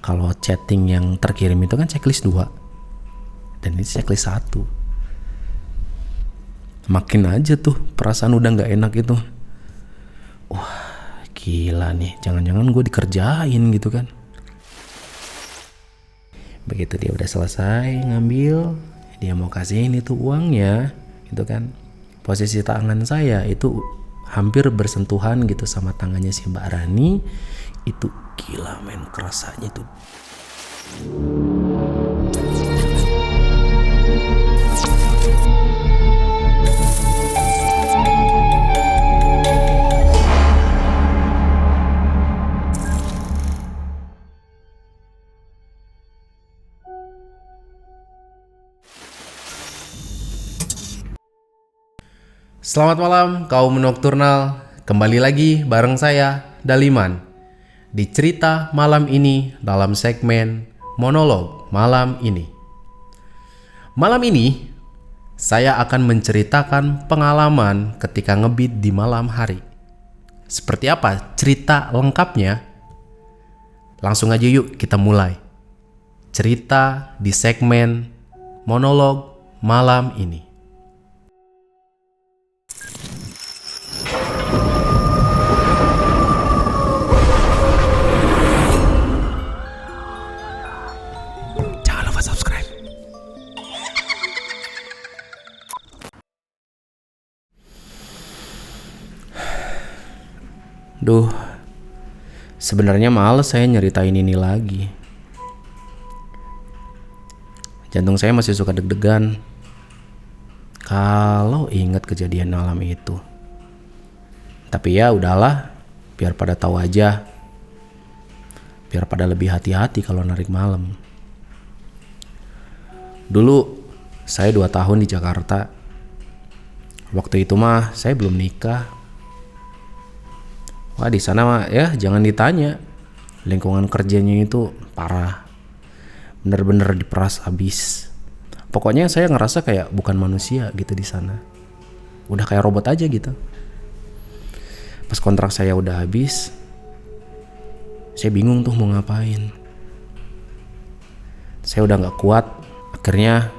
Kalau chatting yang terkirim itu kan checklist 2 dan ini checklist 1. Makin aja tuh perasaan udah gak enak itu. Wah gila nih, jangan-jangan gue dikerjain gitu kan. Begitu dia udah selesai ngambil, dia mau kasihin itu uangnya gitu kan, posisi tangan saya itu hampir bersentuhan gitu sama tangannya si Mbak Rani. Itu gila men, kerasanya tuh. Selamat malam kaum nokturnal, kembali lagi bareng saya Daliman di cerita malam ini dalam segmen monolog malam ini. Malam ini saya akan menceritakan pengalaman ketika ngebeat di malam hari. Seperti apa cerita lengkapnya? Langsung aja yuk kita mulai cerita di segmen monolog malam ini. Duh, sebenarnya males saya nyeritain ini lagi. Jantung saya masih suka deg-degan kalau ingat kejadian malam itu. Tapi ya udahlah, biar pada tahu aja. Biar pada lebih hati-hati kalau narik malam. Dulu saya 2 tahun di Jakarta. Waktu itu mah saya belum nikah. Wah di sana mah ya jangan ditanya, lingkungan kerjanya itu parah, bener-bener diperas habis. Pokoknya saya ngerasa kayak bukan manusia gitu di sana, udah kayak robot aja gitu. Pas kontrak saya udah habis, saya bingung tuh mau ngapain. Saya udah nggak kuat, akhirnya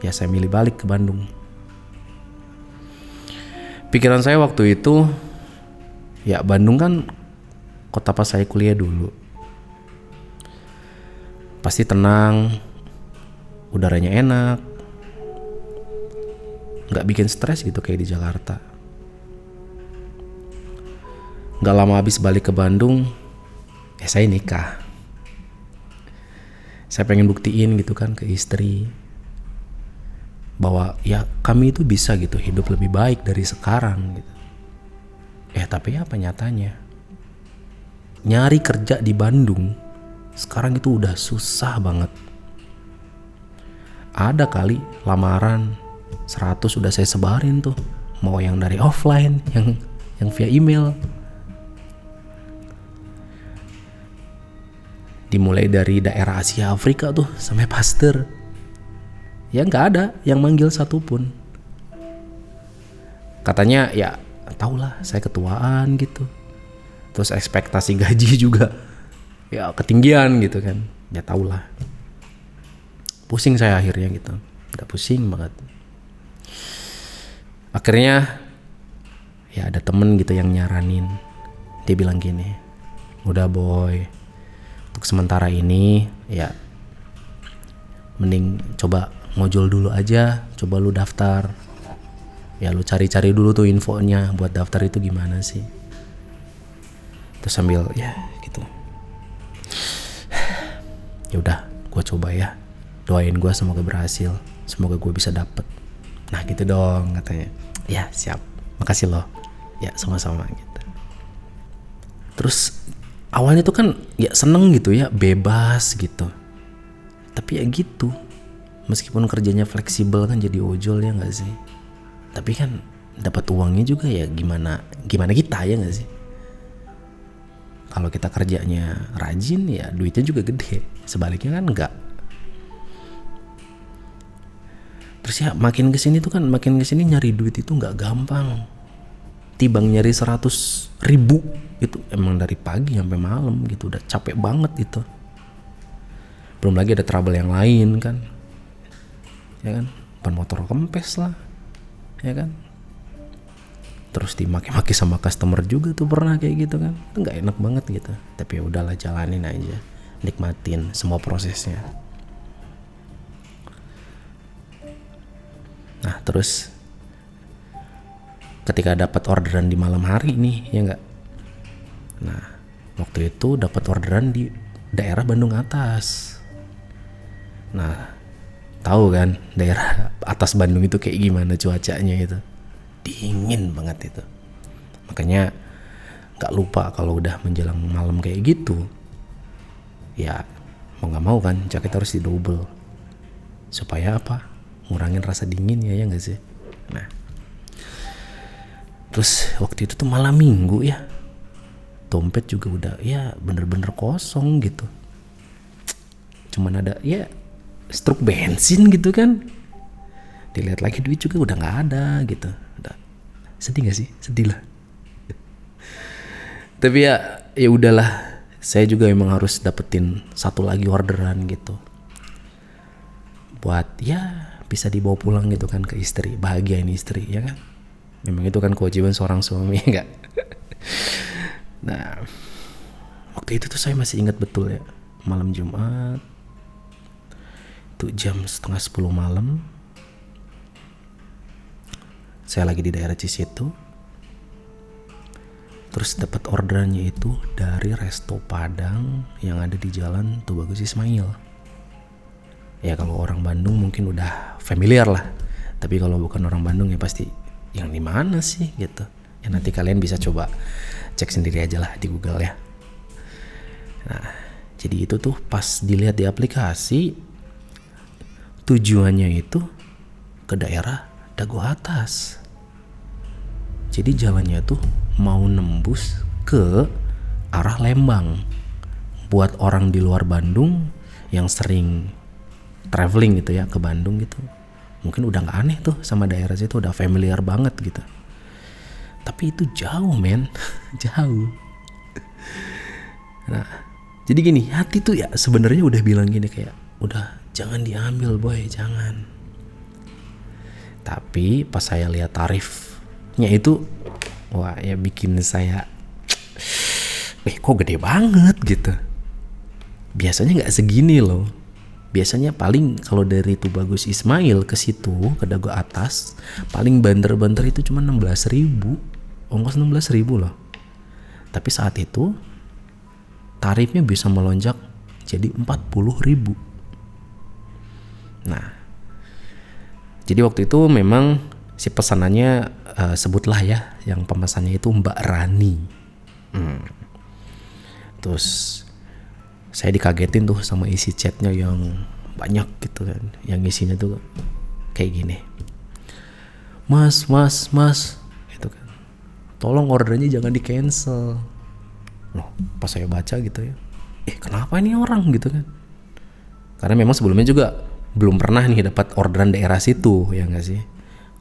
ya saya milih balik ke Bandung. Pikiran saya waktu itu, ya Bandung kan kota pas saya kuliah dulu. Pasti tenang, udaranya enak, gak bikin stres gitu kayak di Jakarta. Gak lama habis balik ke Bandung, saya nikah. Saya pengen buktiin gitu kan ke istri bahwa ya kami itu bisa gitu hidup lebih baik dari sekarang gitu. Tapi apa nyatanya? Nyari kerja di Bandung sekarang itu udah susah banget. Ada kali lamaran 100 udah saya sebarin tuh, mau yang dari offline, yang via email. Dimulai dari daerah Asia Afrika tuh sampai Pasteur. Ya nggak ada yang manggil satupun. Katanya ya tahulah saya ketuaan gitu, terus ekspektasi gaji juga ya ketinggian gitu kan, ya tahulah. Pusing saya akhirnya gitu, udah pusing banget. Akhirnya ya ada temen gitu yang nyaranin, dia bilang gini, udah boy, untuk sementara ini ya mending coba ngojol dulu aja, coba lu daftar. Ya lu cari-cari dulu tuh infonya buat daftar itu gimana sih. Terus sambil ya gitu, ya udah gue coba ya, doain gue semoga berhasil, semoga gue bisa dapet. Nah gitu dong katanya. Ya siap, makasih loh. Ya sama-sama gitu. Terus awalnya tuh kan ya seneng gitu ya, bebas gitu. Tapi ya gitu, meskipun kerjanya fleksibel kan jadi ojol ya gak sih. Tapi kan dapat uangnya juga ya gimana kita ya nggak sih. Kalau kita kerjanya rajin ya duitnya juga gede. Sebaliknya kan enggak. Terus ya makin kesini nyari duit itu nggak gampang. Tibang nyari 100.000 itu emang dari pagi sampai malam gitu, udah capek banget itu. Belum lagi ada trouble yang lain kan, ya kan, ban motor kempes lah, ya kan, terus dimaki-maki sama customer juga tuh pernah kayak gitu kan, itu nggak enak banget gitu. Tapi ya udahlah, jalanin aja, nikmatin semua prosesnya. Nah terus ketika dapat orderan di malam hari nih, ya nggak, nah waktu itu dapat orderan di daerah Bandung Atas. Nah, tahu kan daerah atas Bandung itu kayak gimana cuacanya itu? Dingin banget itu. Makanya gak lupa kalau udah menjelang malam kayak gitu, ya mau gak mau kan jaket harus didouble. Supaya apa? Ngurangin rasa dingin ya gak sih? Nah, terus waktu itu tuh malam minggu ya, dompet juga udah ya bener-bener kosong gitu. Cuman ada ya struk bensin gitu kan. Dilihat lagi duit juga udah nggak ada gitu. Udah. Sedih nggak sih? Sedih lah. Tapi ya udahlah. Saya juga emang harus dapetin satu lagi orderan gitu. Buat ya bisa dibawa pulang gitu kan ke istri, bahagiain istri ya kan. Memang itu kan kewajiban seorang suami enggak. Nah, waktu itu tuh saya masih ingat betul ya, malam Jumat. Itu jam 9:30 malam, saya lagi di daerah Cisitu. Terus dapat orderannya itu dari resto Padang yang ada di Jalan Tubagus Ismail. Ya kalau orang Bandung mungkin udah familiar lah, tapi kalau bukan orang Bandung ya pasti yang di mana sih gitu. Ya nanti kalian bisa coba cek sendiri aja lah di Google ya. Nah, jadi itu tuh pas dilihat di aplikasi, tujuannya itu ke daerah Dago Atas. Jadi jalannya tuh mau nembus ke arah Lembang. Buat orang di luar Bandung yang sering traveling gitu ya ke Bandung gitu, mungkin udah gak aneh tuh sama daerah situ, udah familiar banget gitu. Tapi itu jauh men, jauh. Nah, jadi gini, hati tuh ya sebenarnya udah bilang gini kayak, udah jangan diambil boy, jangan. Tapi pas saya lihat tarifnya itu, wah ya bikin saya, kok gede banget gitu. Biasanya nggak segini loh. Biasanya paling kalau dari Tubagus Ismail ke situ ke Dago Atas, paling banter-banter itu cuma 16.000, ongkos 16.000 loh. Tapi saat itu tarifnya bisa melonjak jadi 40.000. Nah, jadi waktu itu memang si pesanannya sebutlah ya, yang pemesannya itu Mbak Rani. Terus saya dikagetin tuh sama isi chatnya yang banyak gitu kan, yang isinya tuh kayak gini, mas gitu kan, tolong ordernya jangan di cancel. Loh, pas saya baca gitu ya, kenapa ini orang gitu kan, karena memang sebelumnya juga belum pernah nih dapat orderan daerah situ ya nggak sih.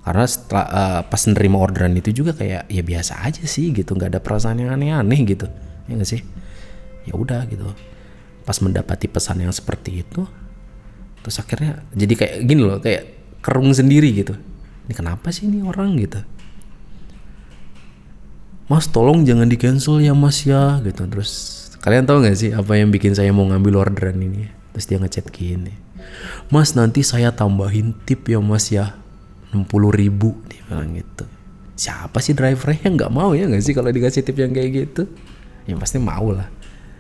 Karena setelah pas nerima orderan itu juga kayak ya biasa aja sih gitu, nggak ada perasaan yang aneh-aneh gitu ya nggak sih. Ya udah gitu, pas mendapati pesan yang seperti itu, terus akhirnya jadi kayak gini loh, kayak kerung sendiri gitu. Ini kenapa sih ini orang gitu, mas tolong jangan di cancel ya mas ya gitu. Terus kalian tahu nggak sih apa yang bikin saya mau ngambil orderan ini? Terus dia ngechat gini, mas nanti saya tambahin tip ya mas ya, 60.000, dia bilang gitu. Siapa sih drivernya yang nggak mau ya nggak sih kalau dikasih tip yang kayak gitu? Ya pasti mau lah.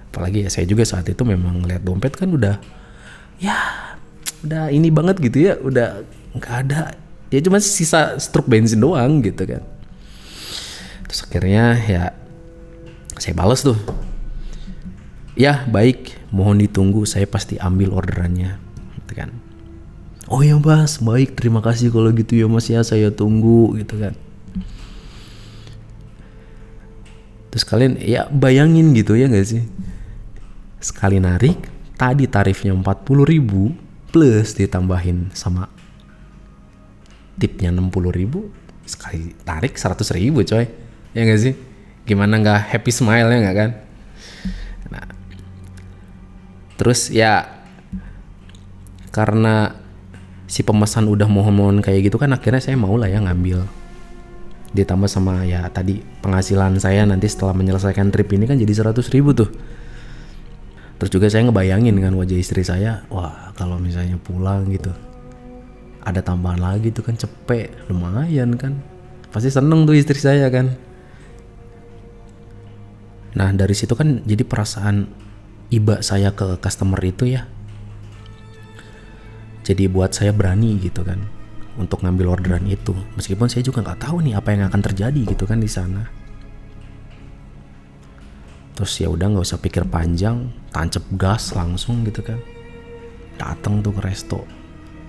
Apalagi ya saya juga saat itu memang ngeliat dompet kan udah ini banget gitu ya, udah nggak ada ya, cuma sisa struk bensin doang gitu kan. Terus akhirnya ya saya balas tuh, ya baik, mohon ditunggu, saya pasti ambil orderannya gitu kan. Oh ya mas, baik, terima kasih kalau gitu ya mas ya, saya tunggu gitu kan. Terus kalian ya bayangin gitu ya gak sih, sekali narik tadi tarifnya 40.000 plus ditambahin sama tipnya 60.000, sekali tarik 100.000 coy, ya gak sih. Gimana gak happy smile ya gak kan. Nah, terus ya karena si pemesan udah mohon-mohon kayak gitu kan, akhirnya saya mau lah ya ngambil. Ditambah sama ya tadi penghasilan saya nanti setelah menyelesaikan trip ini kan jadi 100.000 tuh. Terus juga saya ngebayangin kan wajah istri saya, wah kalau misalnya pulang gitu ada tambahan lagi tuh kan, cepet lumayan kan, pasti seneng tuh istri saya kan. Nah dari situ kan jadi perasaan iba saya ke customer itu ya, jadi buat saya berani gitu kan untuk ngambil orderan itu, meskipun saya juga nggak tahu nih apa yang akan terjadi gitu kan di sana. Terus ya udah nggak usah pikir panjang, tancap gas langsung gitu kan, datang tuh ke resto.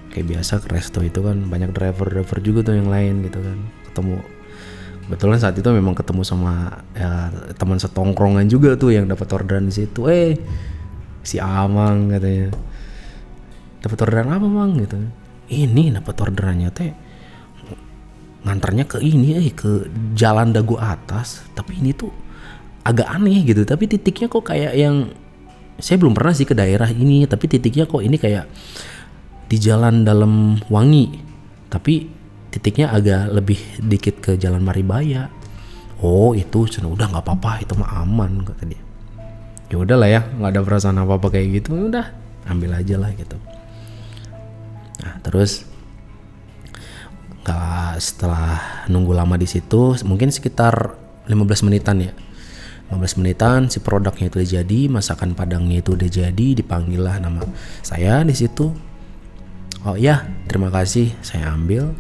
Kayak biasa ke resto itu kan banyak driver juga tuh yang lain gitu kan, ketemu. Kebetulan saat itu memang ketemu sama ya, teman setongkrongan juga tuh yang dapat orderan di situ. Si Amang katanya, dapat orderan apa Mang gitu. Ini dapat orderannya teh ngantarnya ke ini ke Jalan Dago Atas, tapi ini tuh agak aneh gitu, tapi titiknya kok kayak yang saya belum pernah sih ke daerah ini, tapi titiknya kok ini kayak di Jalan Dalam Wangi, tapi titiknya agak lebih dikit ke Jalan Maribaya. Oh itu udah nggak apa-apa, itu mah aman kata dia. Ya udahlah ya, nggak ada perasaan apa-apa kayak gitu, udah ambil aja lah gitu. Nah terus setelah nunggu lama di situ, mungkin sekitar 15 menitan ya. 15 menitan si produknya itu udah jadi, masakan Padangnya itu udah jadi, dipanggil lah nama saya di situ. Oh ya, terima kasih, saya ambil,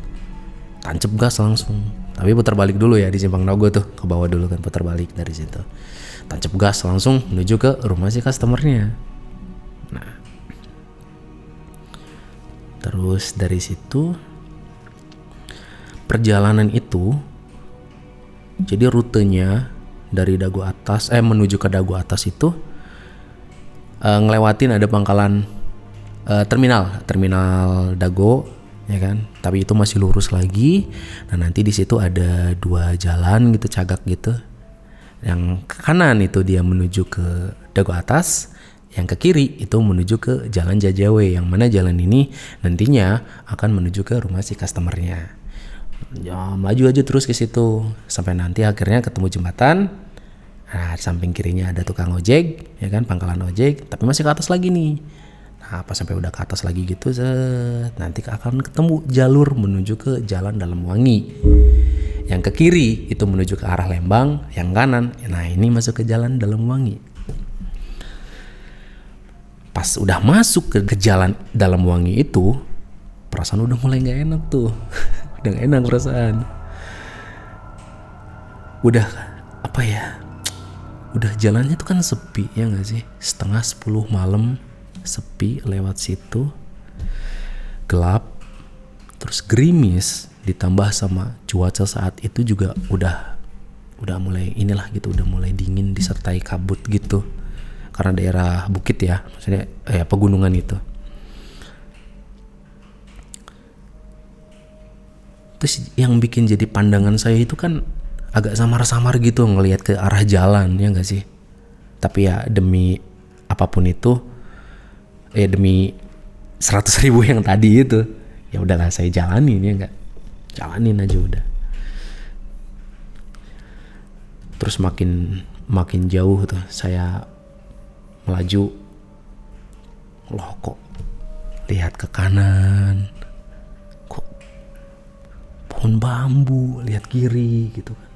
tancap gas langsung. Tapi putar balik dulu ya di Simpang Dago tuh, ke bawah dulu kan, putar balik dari situ. Tancap gas langsung menuju ke rumah si customernya. Nah, terus dari situ perjalanan itu, jadi rutenya dari Dago Atas menuju ke Dago Atas itu ngelewatin ada pangkalan terminal Dago ya kan, tapi itu masih lurus lagi. Nah nanti di situ ada 2 jalan gitu cagak gitu, yang ke kanan itu dia menuju ke Dago Atas, yang ke kiri itu menuju ke Jalan Jajawe, yang mana jalan ini nantinya akan menuju ke rumah si customernya. Ya maju aja terus ke situ sampai nanti akhirnya ketemu jembatan. Nah di samping kirinya ada tukang ojek ya kan, pangkalan ojek, tapi masih ke atas lagi nih. Nah pas sampai udah ke atas lagi gitu, nanti akan ketemu jalur menuju ke Jalan Dalam Wangi. Yang ke kiri itu menuju ke arah Lembang, yang kanan nah ini masuk ke Jalan Dalam Wangi. Pas udah masuk ke Jalan Dalam Wangi itu, perasaan udah mulai gak enak tuh. Udah gak enak perasaan. Udah apa ya, udah jalannya tuh kan sepi ya gak sih, 9:30 malam, sepi lewat situ, gelap, terus gerimis, ditambah sama cuaca saat itu juga udah mulai inilah gitu, udah mulai dingin disertai kabut gitu karena daerah bukit ya, maksudnya pegunungan itu. Terus yang bikin jadi pandangan saya itu kan agak samar-samar gitu ngelihat ke arah jalan ya gak sih. Tapi ya demi apapun itu, demi 100.000 yang tadi itu, ya udahlah saya jalanin ya enggak, jalanin aja udah. Terus makin jauh tuh saya melaju, loh kok lihat ke kanan, kok pohon bambu, lihat kiri gitu kan,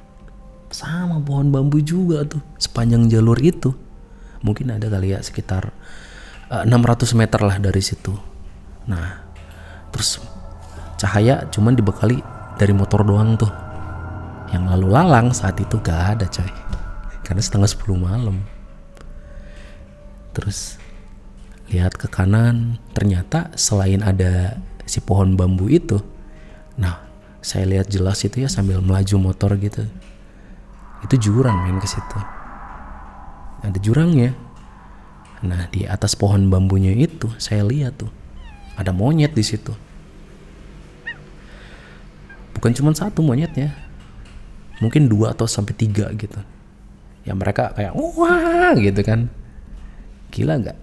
sama pohon bambu juga tuh sepanjang jalur itu. Mungkin ada kali ya sekitar 600 meter lah dari situ. Nah terus cahaya cuman dibekali dari motor doang tuh, yang lalu lalang saat itu gak ada coy, karena 9:30 malam. Terus lihat ke kanan, ternyata selain ada si pohon bambu itu, nah saya lihat jelas itu ya sambil melaju motor gitu, itu jurang main ke situ, ada jurangnya. Nah di atas pohon bambunya itu saya lihat tuh ada monyet di situ. Bukan cuma satu monyetnya, mungkin 2 atau sampai 3 gitu. Ya mereka kayak wah gitu kan, gila nggak?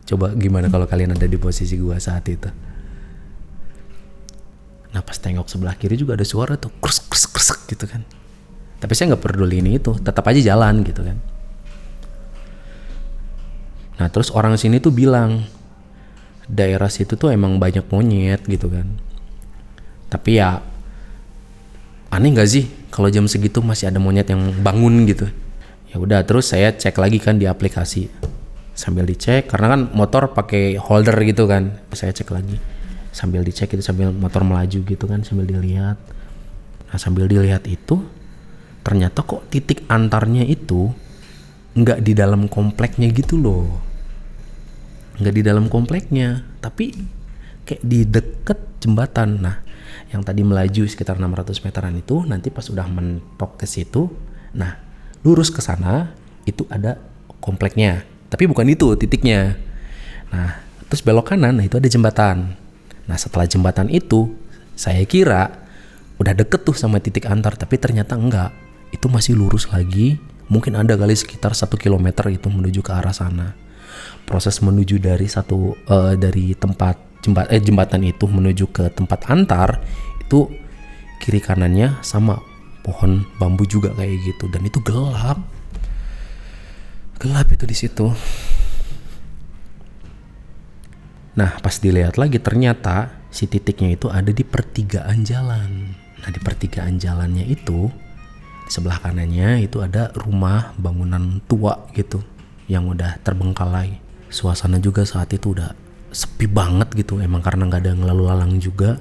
Coba gimana kalau kalian ada di posisi gua saat itu. Nah pas tengok sebelah kiri juga ada suara tuh krus krus krus gitu kan. Tapi saya nggak peduli ini itu, tetap aja jalan gitu kan. Nah terus orang sini tuh bilang daerah situ tuh emang banyak monyet gitu kan. Tapi ya aneh nggak sih kalau jam segitu masih ada monyet yang bangun gitu. Ya udah terus saya cek lagi kan di aplikasi. Sambil dicek karena kan motor pakai holder gitu kan. Saya cek lagi. Sambil dicek itu sambil motor melaju gitu kan, sambil dilihat. Nah sambil dilihat itu ternyata kok titik antarnya itu nggak di dalam kompleknya gitu loh, nggak di dalam kompleknya, tapi kayak di deket jembatan. Nah yang tadi melaju sekitar 600 meteran itu nanti pas udah mentok ke situ, nah lurus ke sana itu ada kompleknya, tapi bukan itu titiknya. Nah terus belok kanan, nah itu ada jembatan. Nah setelah jembatan itu saya kira udah deket tuh sama titik antar, tapi ternyata enggak, itu masih lurus lagi. Mungkin ada kali sekitar 1 kilometer itu menuju ke arah sana. Proses menuju dari dari tempat jembatan itu menuju ke tempat antar itu kiri kanannya sama pohon bambu juga kayak gitu, dan itu gelap itu di situ. Nah pas dilihat lagi ternyata si titiknya itu ada di pertigaan jalan. Nah di pertigaan jalannya itu di sebelah kanannya itu ada rumah bangunan tua gitu yang udah terbengkalai. Suasana juga saat itu udah sepi banget gitu, emang karena gak ada yang lalu lalang juga.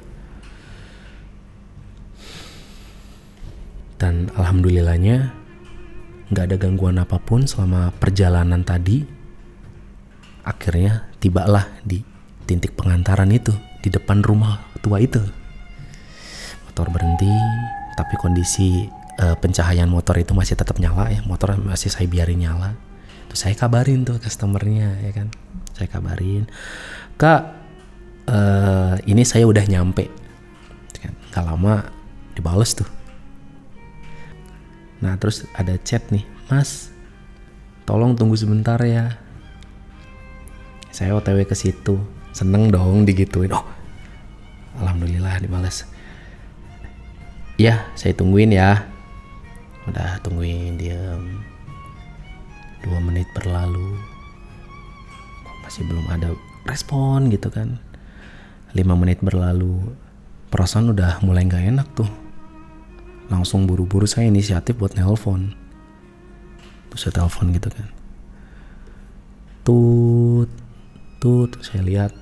Dan alhamdulillahnya gak ada gangguan apapun selama perjalanan tadi. Akhirnya tibalah di titik pengantaran itu di depan rumah tua itu. Motor berhenti, tapi kondisi pencahayaan motor itu masih tetap nyala ya. Motor masih saya biarin nyala. Terus saya kabarin tuh customernya ya kan. Saya kabarin, "Kak, ini saya udah nyampe." Gak lama dibales tuh. Nah terus ada chat nih, "Mas, tolong tunggu sebentar ya." Saya OTW ke situ. Seneng dong digituin. Oh, alhamdulillah dibales. "Ya, saya tungguin ya." Udah tungguin, diam. 2 menit berlalu. Masih belum ada respon gitu kan. 5 menit berlalu. Perasaan udah mulai gak enak tuh. Langsung buru-buru saya inisiatif buat nelpon. Terus saya telepon gitu kan. Tut, saya lihat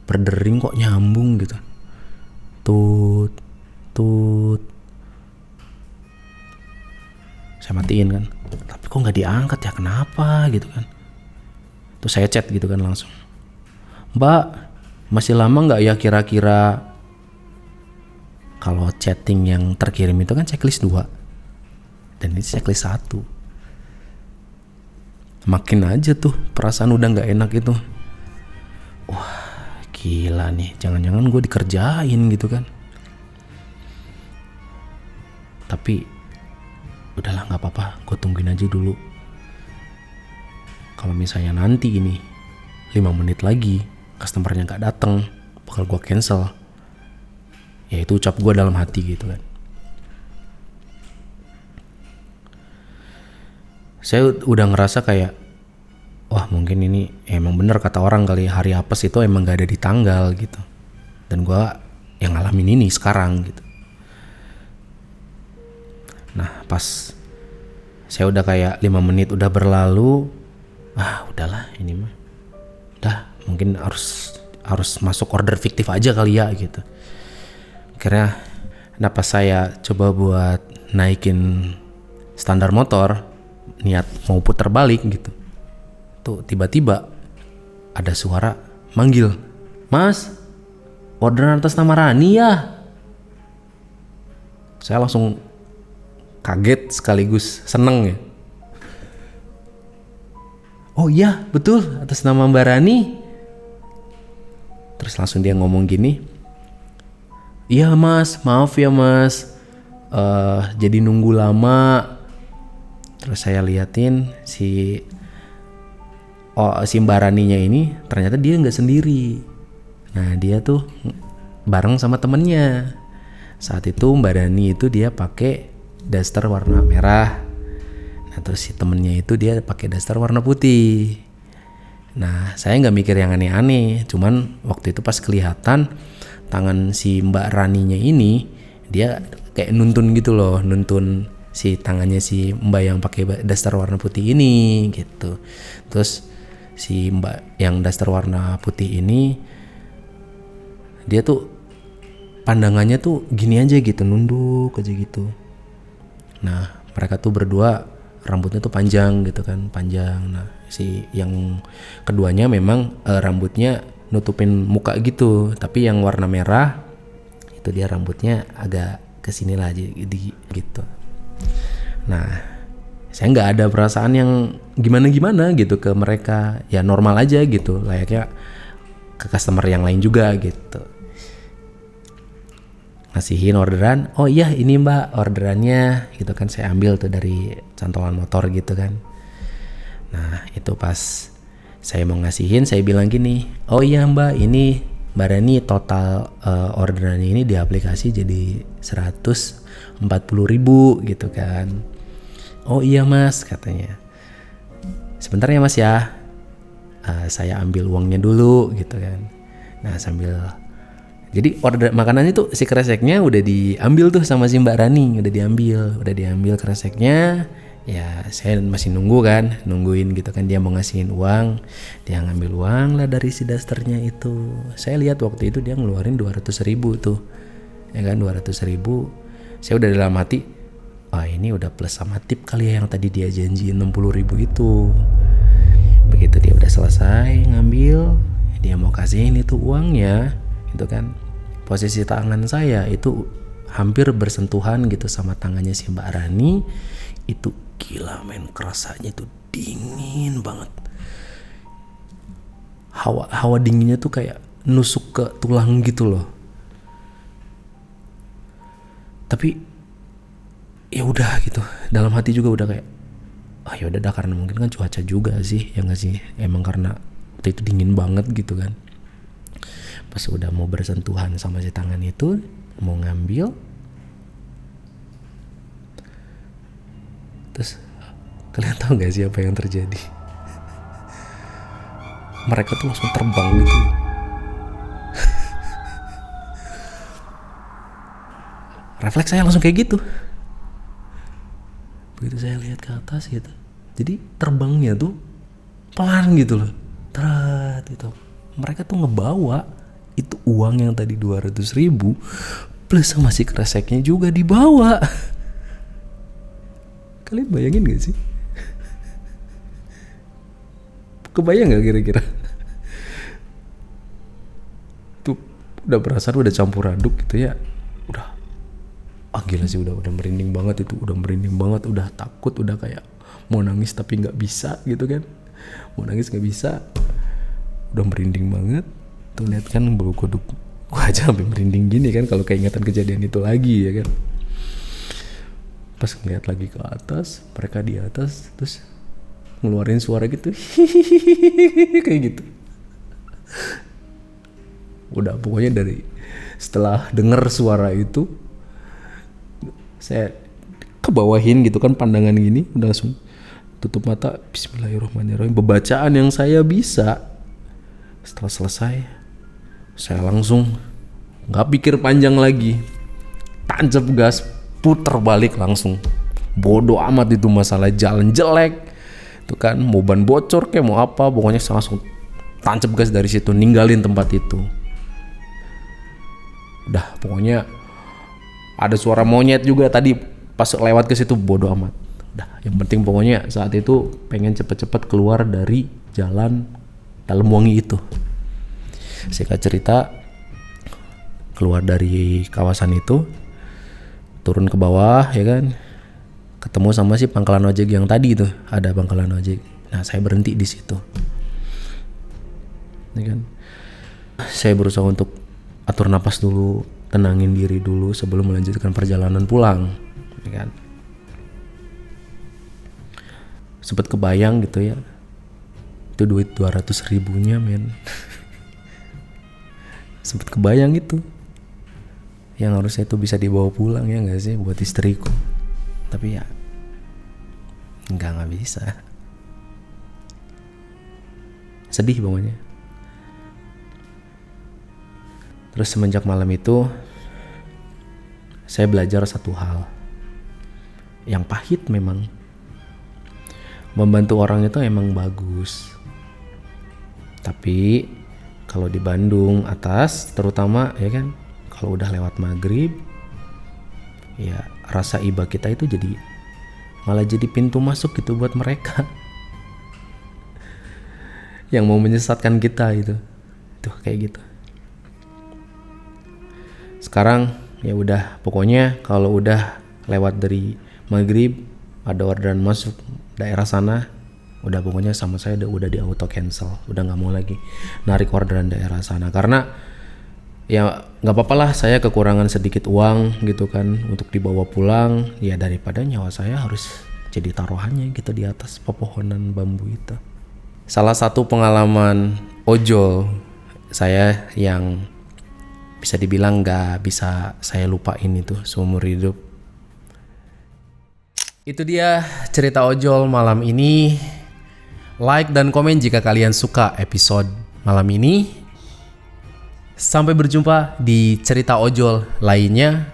berdering kok nyambung gitu. Tut. Saya matiin kan, tapi kok nggak diangkat ya, kenapa gitu kan. Terus saya chat gitu kan langsung, "Mbak, masih lama nggak ya kira-kira?" Kalau chatting yang terkirim itu kan checklist 2 dan ini checklist 1. Makin aja tuh perasaan udah nggak enak itu. Wah gila nih, jangan-jangan gue dikerjain gitu kan. Tapi udahlah gak apa-apa, gue tungguin aja dulu. Kalau misalnya nanti ini 5 menit lagi customernya gak datang, bakal gue cancel. Ya itu ucap gue dalam hati gitu kan. Saya udah ngerasa kayak, wah mungkin ini emang bener kata orang kali, hari apes itu emang gak ada di tanggal gitu. Dan gue yang ngalamin ini sekarang gitu. Nah pas saya udah kayak 5 menit udah berlalu, udahlah ini mah udah mungkin harus masuk order fiktif aja kali ya gitu. Akhirnya pas saya coba buat naikin standar motor, niat mau putar balik gitu, tuh tiba-tiba ada suara manggil, "Mas, orderan atas nama Rani ya?" Saya langsung kaget sekaligus seneng ya. "Oh iya betul, atas nama Mbak Rani." Terus langsung dia ngomong gini, "Iya mas, maaf ya mas, jadi nunggu lama." Terus saya liatin si si Mbak Raninya ini ternyata dia nggak sendiri. Nah dia tuh bareng sama temennya. Saat itu Mbak Rani itu dia pakai daster warna merah. Nah terus si temennya itu dia pakai daster warna putih. Nah saya nggak mikir yang aneh-aneh, cuman waktu itu pas kelihatan tangan si Mbak Raninya ini dia kayak nuntun gitu loh, nuntun si tangannya si Mbak yang pakai daster warna putih ini gitu. Terus si Mbak yang daster warna putih ini dia tuh pandangannya tuh gini aja gitu, nunduk aja gitu. Nah mereka tuh berdua rambutnya tuh panjang gitu kan, panjang. Nah si yang keduanya memang rambutnya nutupin muka gitu, tapi yang warna merah itu dia rambutnya agak kesini lah gitu. Nah saya nggak ada perasaan yang gimana gitu ke mereka, ya normal aja gitu, layaknya ke customer yang lain juga gitu. Ngasihin orderan, oh iya ini mbak orderannya gitu kan, saya ambil tuh dari cantolan motor gitu kan. Nah itu pas saya mau ngasihin, saya bilang gini, oh iya mbak, ini Mbak Rani total orderannya ini di aplikasi jadi 140.000 gitu kan. Oh iya mas katanya, sebentar ya mas ya, saya ambil uangnya dulu gitu kan. Nah sambil, jadi order makanannya tuh si kreseknya udah diambil tuh sama si Mbak Rani, udah diambil kreseknya. Ya saya masih nungguin gitu kan, dia mau ngasihin uang, dia ngambil uang lah dari si dasternya itu. Saya lihat waktu itu dia ngeluarin 200.000 tuh, ya kan 200.000. Saya udah dalam hati, ini udah plus sama tip kali ya yang tadi dia janjiin 60.000 itu. Begitu dia udah selesai ngambil, dia mau kasihin itu uangnya, itu kan posisi tangan saya itu hampir bersentuhan gitu sama tangannya si Mbak Rani. Itu gila men, kerasanya tuh dingin banget. Hawa dinginnya tuh kayak nusuk ke tulang gitu loh. Tapi ya udah gitu, dalam hati juga udah kayak ya udah dah, karena mungkin kan cuaca juga sih, ya nggak sih, emang karena waktu itu dingin banget gitu kan. Pas udah mau bersentuhan sama si tangan itu, mau ngambil, terus kalian tahu nggak sih apa yang terjadi? Mereka tuh langsung terbang gitu. Refleks saya langsung kayak gitu. Begitu saya lihat ke atas gitu, jadi terbangnya tuh pelan gitu loh, terat gitu. Mereka tuh ngebawa itu uang yang tadi 200.000 plus sama si kreseknya juga dibawa. Kalian bayangin gak sih? Kebayang gak kira-kira? Tuh udah perasaan udah campur aduk gitu ya. Udah gila sih, udah merinding banget itu, udah takut, udah kayak mau nangis tapi nggak bisa gitu kan, mau nangis nggak bisa, udah merinding banget tuh. Lihat kan bulu kuduk wajah sampai merinding gini kan kalau keingetan kejadian itu lagi ya kan. Pas ngeliat lagi ke atas, mereka di atas terus ngeluarin suara gitu kayak gitu. Udah pokoknya dari setelah denger suara itu, saya kebawahin gitu kan pandangan gini, udah langsung tutup mata, bismillahirrahmanirrahim. Bebacaan yang saya bisa. Setelah selesai, saya langsung gak pikir panjang lagi, tancap gas, puter balik langsung. Bodoh amat itu masalah jalan jelek itu kan, mau ban bocor kayak mau apa, pokoknya saya langsung tancap gas dari situ, ninggalin tempat itu. Udah pokoknya ada suara monyet juga tadi pas lewat ke situ, bodo amat. Udah, yang penting pokoknya saat itu pengen cepet-cepet keluar dari jalan Dalem Wangi itu. Singkat cerita, keluar dari kawasan itu, turun ke bawah ya kan, ketemu sama si pangkalan ojek yang tadi itu, ada pangkalan ojek. Nah saya berhenti di situ, ya kan. Saya berusaha untuk atur napas dulu, tenangin diri dulu sebelum melanjutkan perjalanan pulang, ya kan. Sempet kebayang gitu ya, Itu duit 200 ribunya men. Sempet kebayang itu, yang harusnya itu bisa dibawa pulang ya gak sih buat istriku. Tapi ya nggak bisa. Sedih pokoknya. Terus semenjak malam itu saya belajar satu hal yang pahit memang. Membantu orang itu emang bagus, tapi kalau di Bandung atas terutama ya kan, kalau udah lewat maghrib ya rasa iba kita itu jadi malah jadi pintu masuk gitu buat mereka yang mau menyesatkan kita itu kayak gitu. Sekarang ya udah, pokoknya kalau udah lewat dari maghrib ada orderan masuk daerah sana, udah pokoknya sama saya udah di auto cancel, udah nggak mau lagi narik orderan daerah sana, karena ya nggak apa-apa lah saya kekurangan sedikit uang gitu kan untuk dibawa pulang, ya daripada nyawa saya harus jadi taruhannya gitu di atas pepohonan bambu itu. Salah satu pengalaman ojol saya yang bisa dibilang gak bisa saya lupain itu seumur hidup. Itu dia cerita ojol malam ini. Like dan komen jika kalian suka episode malam ini. Sampai berjumpa di cerita ojol lainnya.